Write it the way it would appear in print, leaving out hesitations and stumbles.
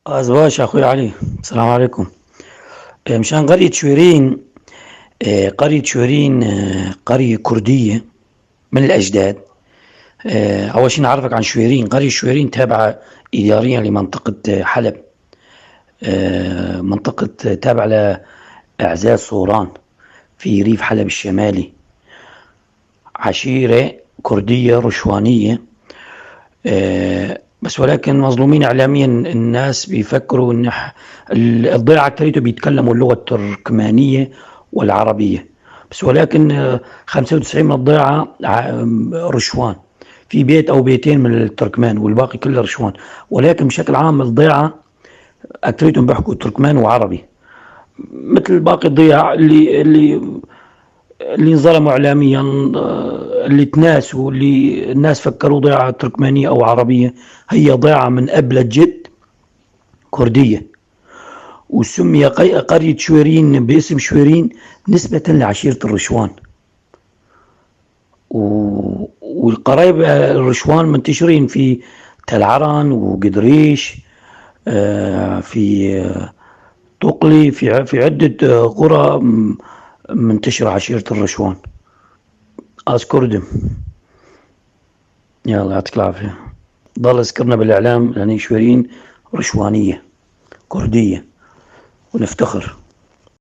أزواج أخوي علي، السلام عليكم. مشان قرية شويرين. قرية شويرين قرية كردية من الأجداد. أول شي نعرفك عن شويرين. قرية شويرين تابعة إداريا لمنطقة حلب. منطقة تابعة لأعزاز صوران في ريف حلب الشمالي. عشيرة كردية رشوانية. بس ولكن مظلومين إعلاميا. الناس بيفكروا إن الضيعة أكثريته بيتكلموا اللغة التركمانية والعربية. بس ولكن 95 من الضيعة رشوان. في بيت أو بيتين من التركمان والباقي كله رشوان. ولكن بشكل عام الضيعة أكثريتهم بيحكوا تركمان وعربي، مثل باقي الضياع اللي انظلموا اعلاميا، اللي تناسوا، اللي الناس فكروا ضيعه تركمانيه او عربيه. هي ضيعه من اب لجد كرديه. وسمي قريه شويرين باسم شويرين نسبه لعشيره الرشوان. والقرايب الرشوان منتشرين في تل عرن وقدريش، في طقلي، في عده قرى منتشره عشيره الرشوان. أذكردم. يلا يعطيك العافية. ضل اذكرنا بالإعلام لأن شويرين رشوانية كردية ونفتخر.